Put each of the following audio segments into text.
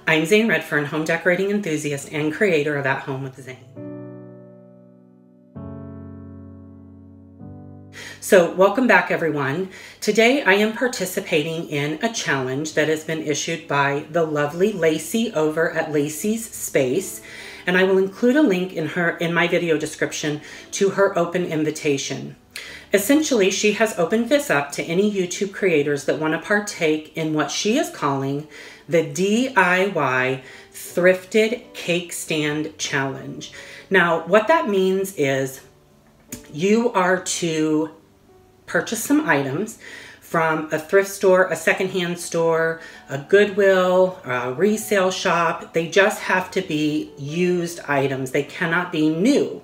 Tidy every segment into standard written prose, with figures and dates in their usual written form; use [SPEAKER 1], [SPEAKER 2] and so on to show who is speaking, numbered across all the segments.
[SPEAKER 1] I'm Zane Redfern, home decorating enthusiast and creator of At Home with Zane. So welcome back, everyone. Today I am participating in a challenge that has been issued by the lovely Lacee over at Lacee's Space, and I will include a link in my video description to her open invitation. Essentially, she has opened this up to any YouTube creators that want to partake in what she is calling the DIY Thrifted Cake Stand Challenge. Now, what that means is you are to purchase some items from a thrift store, a secondhand store, a Goodwill, a resale shop. They just have to be used items. They cannot be new.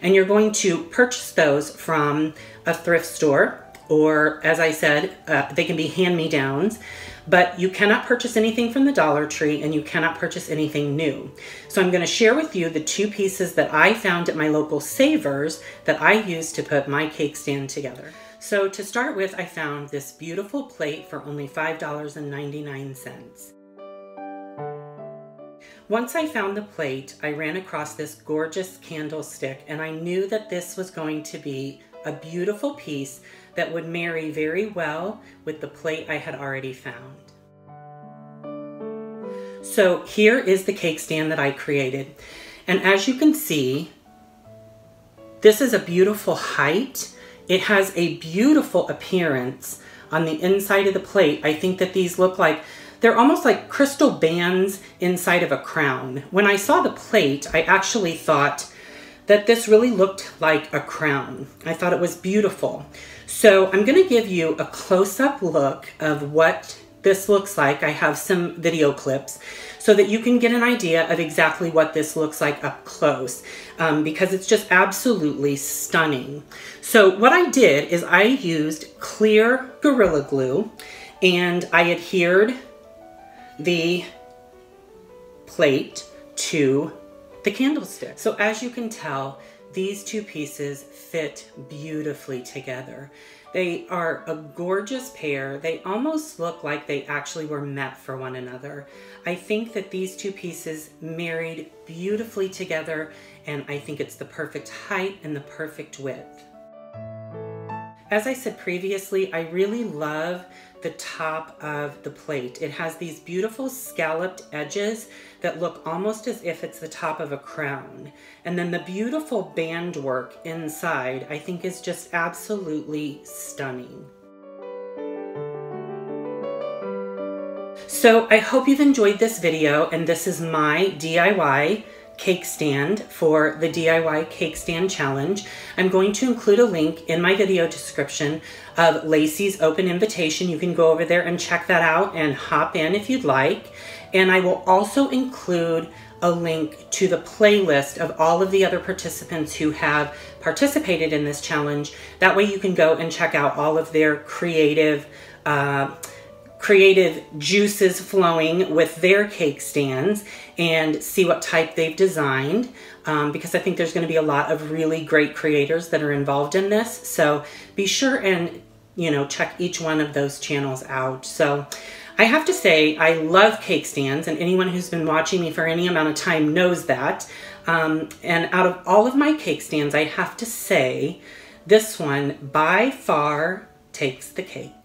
[SPEAKER 1] And you're going to purchase those from a thrift store, or as I said, they can be hand-me-downs, but you cannot purchase anything from the Dollar Tree and you cannot purchase anything new. So I'm going to share with you the two pieces that I found at my local Savers that I used to put my cake stand together. So to start with, I found this beautiful plate for only $5.99. Once I found the plate, I ran across this gorgeous candlestick, and I knew that this was going to be a beautiful piece that would marry very well with the plate I had already found. So here is the cake stand that I created. And as you can see, this is a beautiful height. It has a beautiful appearance on the inside of the plate. I think that these look like they're almost like crystal bands inside of a crown. When I saw the plate, I actually thought that this really looked like a crown. I thought it was beautiful. So I'm gonna give you a close-up look of what this looks like. I have some video clips so that you can get an idea of exactly what this looks like up close, because it's just absolutely stunning. So what I did is I used clear Gorilla Glue and I adhered the plate to the candlestick. So as you can tell, these two pieces fit beautifully together. They are a gorgeous pair. They almost look like they actually were meant for one another. I think that these two pieces married beautifully together, and I think it's the perfect height and the perfect width. As I said previously, I really love the top of the plate. It has these beautiful scalloped edges that look almost as if it's the top of a crown. And then the beautiful band work inside, I think, is just absolutely stunning. So I hope you've enjoyed this video, and this is my DIY cake stand for the DIY Cake Stand Challenge. I'm going to include a link in my video description of Lacee's open invitation. You can go over there and check that out and hop in if you'd like. And I will also include a link to the playlist of all of the other participants who have participated in this challenge. That way you can go and check out all of their creative juices flowing with their cake stands and see what type they've designed, because I think there's going to be a lot of really great creators that are involved in this. So be sure and, check each one of those channels out. So I have to say, I love cake stands, and anyone who's been watching me for any amount of time knows that. And out of all of my cake stands, I have to say this one by far takes the cake.